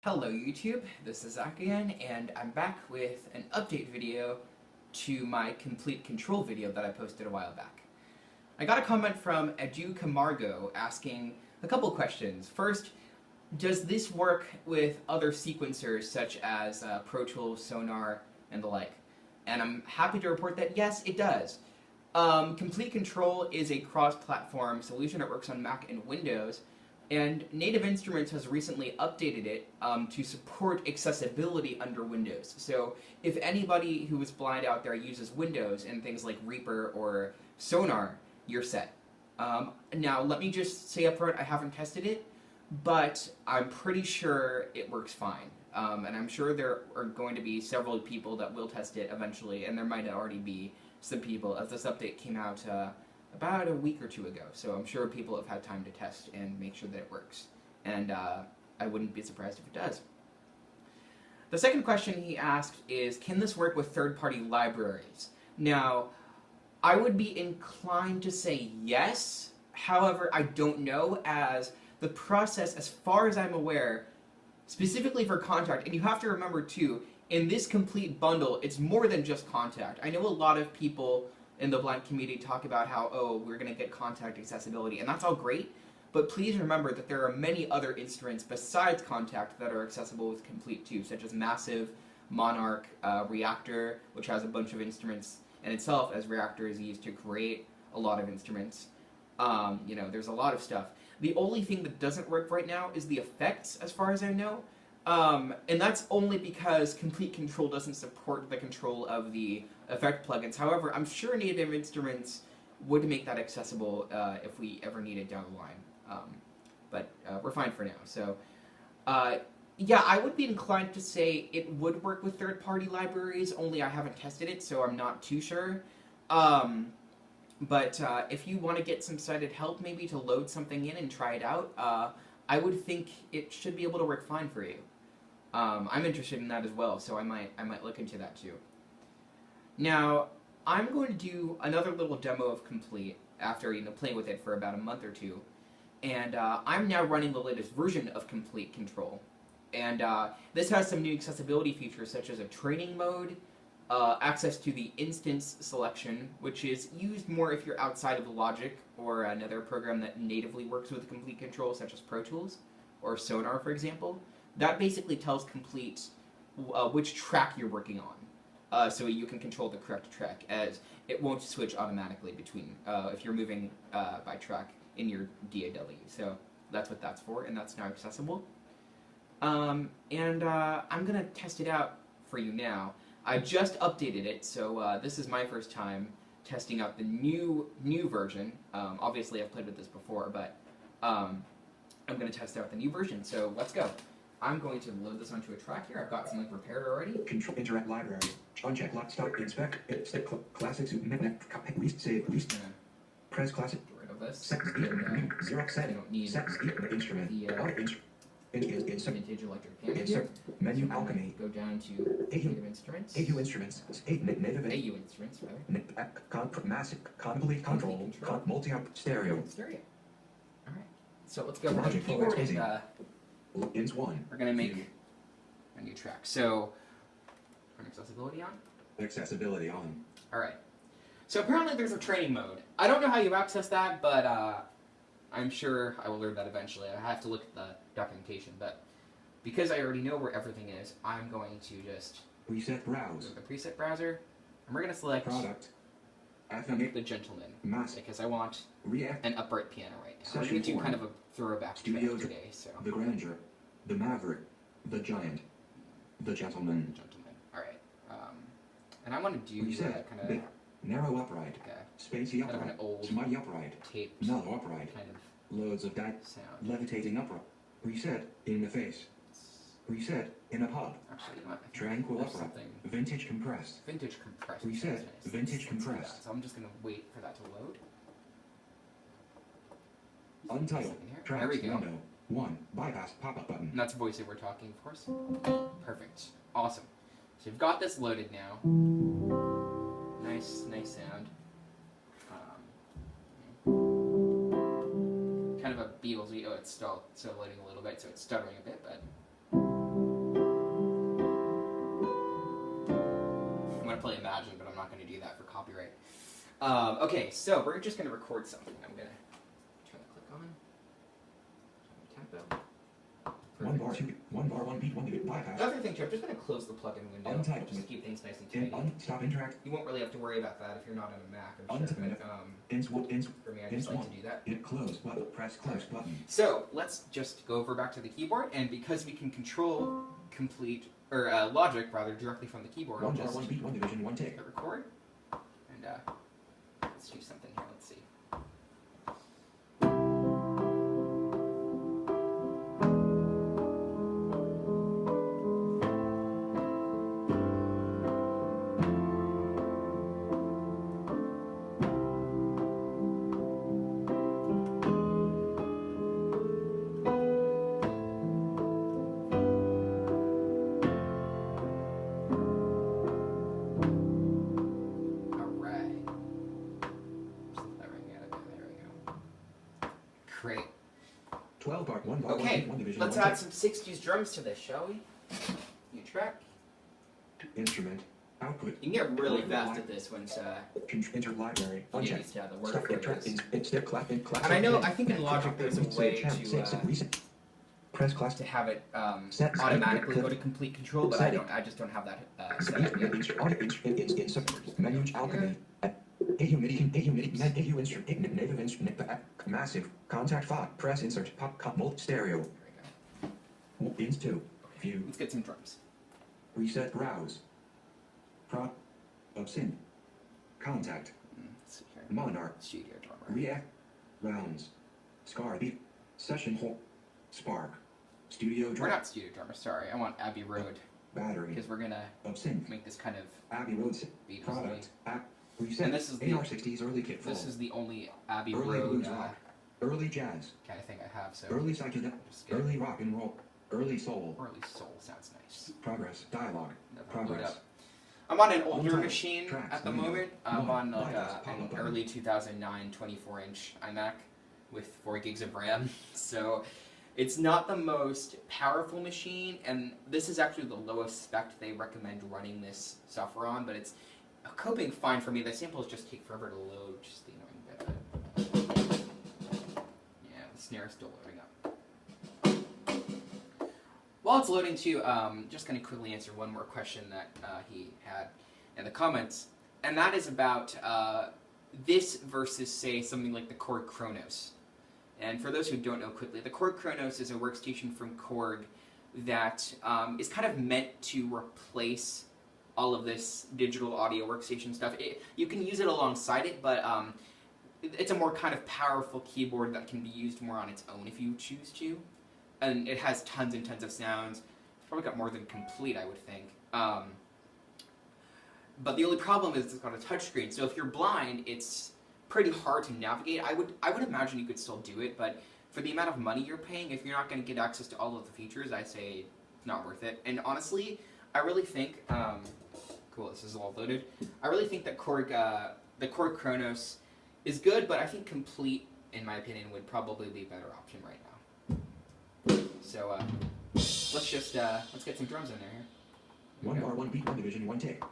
Hello YouTube, this is Zach again, and I'm back with an update video to my complete control video that I posted a while back. I got a comment from Edu Camargo asking a couple questions. First, does this work with other sequencers such as Pro Tools, Sonar, and the like? And I'm happy to report that yes, it does. Complete Control is a cross-platform solution that works on Mac and Windows, and Native Instruments has recently updated it to support accessibility under Windows. So if anybody who is blind out there uses Windows and things like Reaper or Sonar, you're set. Now, let me just say up front, I haven't tested it, but I'm pretty sure it works fine. And I'm sure there are going to be several people that will test it eventually, and there might already be some people, as this update came out about a week or two ago, so I'm sure people have had time to test and make sure that it works. And I wouldn't be surprised if it does. The second question he asked is, can this work with third-party libraries? Now, I would be inclined to say yes, however, I don't know, as the process, as far as I'm aware, specifically for Contact, and you have to remember too, in this complete bundle, it's more than just Contact. I know a lot of people in the blind community talk about how, oh, we're going to get Contact accessibility, and that's all great, but please remember that there are many other instruments besides Contact that are accessible with Complete too, such as Massive, Monarch, Reactor, which has a bunch of instruments in itself, as Reactor is used to create a lot of instruments. There's a lot of stuff. The only thing that doesn't work right now is the effects, as far as I know. And that's only because Complete Control doesn't support the control of the effect plugins. However, I'm sure Native Instruments would make that accessible if we ever need it down the line. But we're fine for now. So, yeah, I would be inclined to say it would work with third-party libraries, only I haven't tested it, so I'm not too sure. But if you want to get some sighted help, maybe to load something in and try it out, I would think it should be able to work fine for you. I'm interested in that as well, so I might look into that too. Now, I'm going to do another little demo of Complete after playing with it for about a month or two, and I'm now running the latest version of Complete Control. And this has some new accessibility features such as a training mode, access to the instance selection, which is used more if you're outside of Logic or another program that natively works with Complete Control, such as Pro Tools or Sonar, for example. That basically tells Complete which track you're working on, so you can control the correct track, as it won't switch automatically between if you're moving by track in your DAW. So that's what that's for, and that's now accessible. I'm going to test it out for you now. I just updated it, so this is my first time testing out the new version. Obviously, I've played with this before, but I'm going to test out the new version, so let's go. I'm going to load this onto a track here. I've got something prepared already. Control interact library. Uncheck lock stop inspect stick classics save least press classic. Get rid of this. Set zero set. I don't need set instrument. vintage electric piano. Insert menu alchemy. Go down to Native Instruments. AU instruments. Native AU Instruments, rather. Massive complete control. Multi-up stereo. Stereo. All right. So let's go to the Logic keyboard and ins one. we're going to make a new track. So, turn accessibility on. Accessibility on. Alright. So apparently there's a training mode. I don't know how you access that, but I'm sure I will learn that eventually. I have to look at the documentation, but because I already know where everything is, I'm going to just Preset browse. go to the preset browser, and we're going to select Product. the Gentleman, Mass. because I want React. an upright piano right now. Session I'm going to do form. kind of a throwback to Studios. today, so The Grandeur. The Maverick. The Giant. The Gentleman. Gentleman. Alright. And I want to do Reset. kind of Big. Narrow upright. Spacey kind of an upright. old Smutty upright. taped Mellow upright. kind of Loads of sound. Levitating upright. Reset. In the face. Reset. In a pub. Actually, you know what? Tranquil There's upright. something Vintage compressed. vintage compressed. Reset. That's nice. Vintage Let's do compressed. that. So I'm just going to wait for that to load. Untitled. There we Tracks go. window. 1. Bypass pop-up button. And that's voiceover talking, of course. Perfect. Awesome. So you've got this loaded now. Nice sound. Kind of a Beatlesy. Oh, it's still loading a little bit, so it's stuttering a bit, but Okay, so we're just going to record something. I'm going to turn the click on. Tempo. One bar, one beat, one beat, bypass. Another thing, too, I'm just going to close the plugin window. Untyped. Just keep things nice and tidy. Stop interact. You won't really have to worry about that if you're not on a Mac. I'm sure. For me, I just like to do that. Close button. Press close button. So let's just go over back to the keyboard, and because we can control Logic rather directly from the keyboard, I'll just one beat, one division, one take. hit record, and let's do something here. Let's see. Great. 12 bar, one bar, okay, one division, let's one add take. some 60s drums to this, shall we? New track. Instrument. Output. You can get really fast at this once Enter library. you get Uncheck. used to how the word Stop phrase is. And I think in Logic there's a way to press class to have it automatically go to complete control, but I just don't have that set up yet. Menu alchemy. Humidity instrument, native instrument, massive, contact font, press insert, pop, multi stereo. There we go. Ins 2, view, Let's get some drums. reset, browse, prop, synth, contact, Let's see here. monarch, Studio drummer. react, rounds, scar beat, session hole, spark, studio We're drum, not studio drummer, sorry. I want Abbey Road, battery, because we're gonna synth, make this kind of Abbey Road, beat. product, reset, And this is the AR60s early kit this is the only Abbey early Road blues rock, early jazz, kind of thing I have. So early psychedelic, just get early rock and roll, early soul, early soul sounds nice. progress, dialogue, That'll load progress, up. I'm on an older Untyped. machine Tracks, at the window. moment. I'm on like Bypass, an pop-up early 2009 24-inch iMac with 4 gigs of RAM. So it's not the most powerful machine, and this is actually the lowest spec they recommend running this software on, but it's coping fine for me. The samples just take forever to load, just the annoying bit of it. Yeah, the snare's still loading up. While it's loading too, just going to quickly answer one more question that he had in the comments, and that is about this versus, say, something like the Korg Kronos. And for those who don't know quickly, the Korg Kronos is a workstation from Korg that is kind of meant to replace all of this digital audio workstation stuff. You can use it alongside it, but it's a more kind of powerful keyboard that can be used more on its own if you choose to. And it has tons and tons of sounds. It's probably got more than Komplete, I would think. But the only problem is it's got a touchscreen. So if you're blind, it's pretty hard to navigate. I would imagine you could still do it, but for the amount of money you're paying, if you're not going to get access to all of the features, I say it's not worth it. And honestly, I really think, cool, this is all loaded. I really think that the Korg Kronos is good, but I think Komplete, in my opinion, would probably be a better option right now. So let's get some drums in there here. one bar, one beat, one division, one take.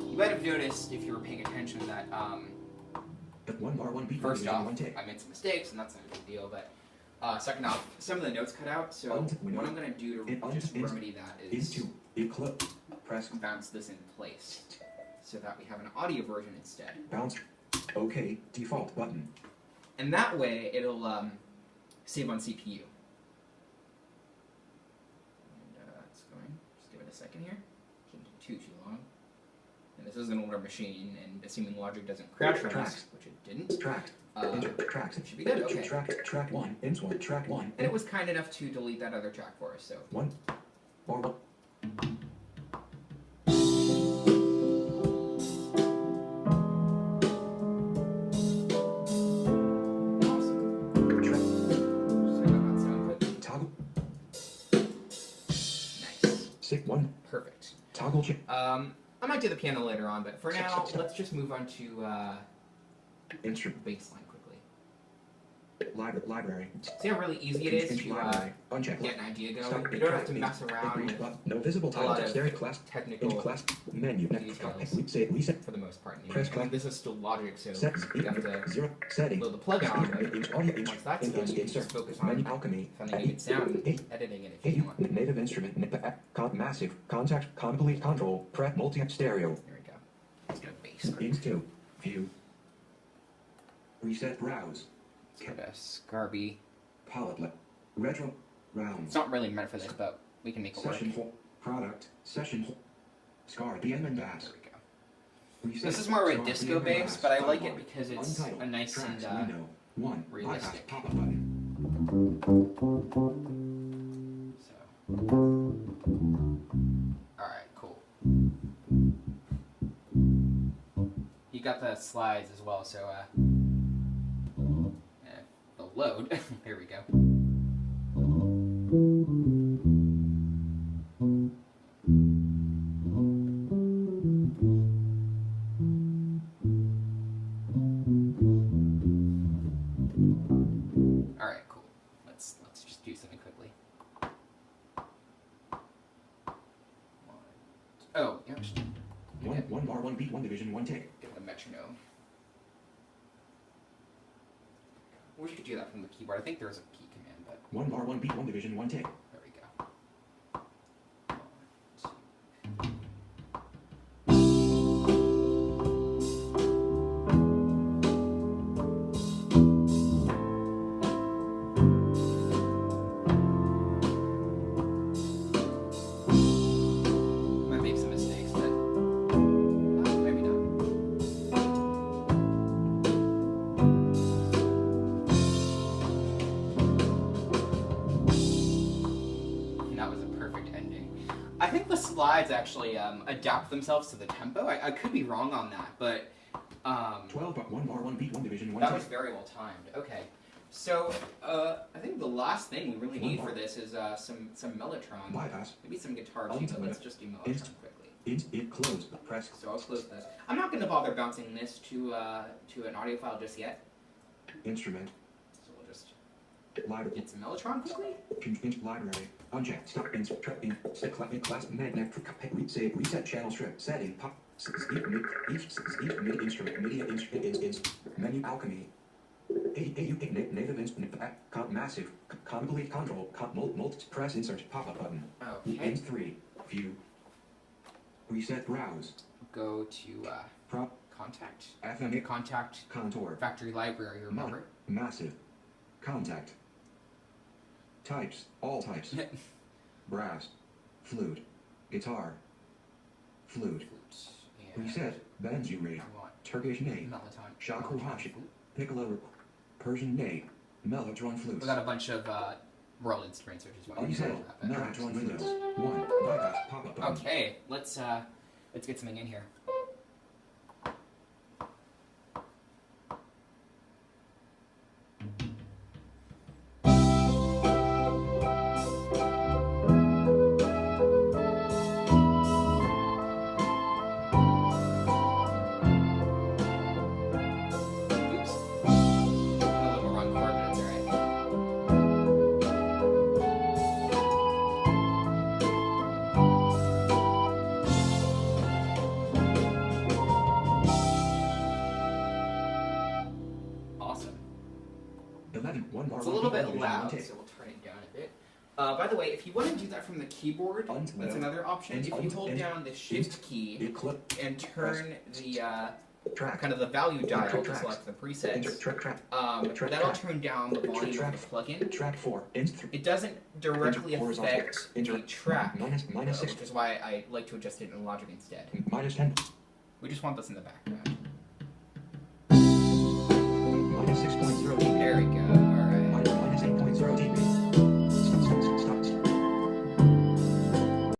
You might have noticed, if you were paying attention, that One bar, one beat, one first division, off, one take. I made some mistakes, and that's not a big deal, but second off, some of the notes cut out, so what I'm going to do to just remedy that is Press bounce this in place, so that we have an audio version instead. bounce. OK, default button. And that way, it'll save on CPU. And it's going. Just give it a second here. Shouldn't take too long. And this is an older machine, and assuming Logic doesn't crash on us, which it didn't, Tracked. Tracks. it should be good. Okay. Track one. Ins one. Track one. And it was kind enough to delete that other track for us, so. One. Bar one. Stick 1. Perfect. Toggle check. I might do the piano later on, but for now, let's just move on to Instrument. baseline quickly. Library. See how really easy it is to Uncheck. get an idea going? Stop. You don't have to mess around with No visible a lot titles. of Stereo class. technical Class menu. details Reset. for the most part. Press I mean, this is still Logic, so Settings. you have to 0. Setting. load the plugin on, but Audio. once that's done, you can just focus on Menu alchemy. finding good sound and editing it if you want. Native instrument. Massive. Contact. Complete control. Prep. Multi stereo. There we go. Let's get a bass. Ins 2. View. Reset. Browse. Let's get a Scarby. Palette. Retro. Rounds. It's not really meant for this, but we can make it work. Session. Product. Session. Scar. BM and bass. There we go. Reset. This is more of a Scar, disco BM bass, and but I bass. like it because it's Untitled. a nice Tracks. and Window. 1. realistic. Pop-up button. So. Alright, cool. You got the slides as well, so the load. There we go. Alright, cool. Let's just do something quickly. Oh, yeah, just One bar, 1 beat, 1 division, 1 take. get the metronome. I wish you could do that from the keyboard. I think there's a P command, but 1 bar, 1 beat, 1 division, 1 take. there we go. 1, 2. Might make some mistakes, but maybe not. And that was a perfect ending. I think the slides actually adapt themselves to the tempo. I could be wrong on that, but 12 bar, 1 bar, 1 beat, 1 division, 1 that take. was very well timed. Okay, so I think the last thing we really need for this is some Mellotron. Bypass. Maybe some guitar too, but let's just do Mellotron quickly. It closed. Press. So I'll close this. I'm not going to bother bouncing this to an audio file just yet. Instrument. So we'll just Library. get some Mellotron quickly. Library. Uncheck. Stop. Class. Magnet. Save. Reset channel strip. Setting. Pop. Each MIDI instrument. Media instrument. Menu alchemy. Native instrument. Massive. Complete control. Multi. Press. Insert. Pop-up button. Okay. Ins 3. View. Reset. Browse. Go to Prop. Contact. FM. Contact. Contour. Factory library, remember? Massive. Contact. Types. All types. Brass. Flute. Guitar. Flute. And Reset. Banjuri. I want Turkish ney. Mellotron. Shakuhachi. Piccolo. Persian ney. Mellotron flutes. We got a bunch of world instruments, which is why we Reset. know that. Mellotron windows. 1. Bypass. Pop-up button. Okay, let's get something in here. Oops. A little wrong chord, but it's alright. Awesome. 11. 1 bar. It's a little bit loud, so we'll turn it down a bit. By the way, if you want to do that from the keyboard, that's another option. If you hold down the Shift key and turn the Track. kind of the value dial to Tracks. select the presets, Track. that'll turn down the volume of the plugin. Track 4. Ins 3. It doesn't directly Horizontal. affect the track, Minus 6. which is why I like to adjust it in Logic instead. Minus 10. We just want this in the background. Minus 6.0. There we go.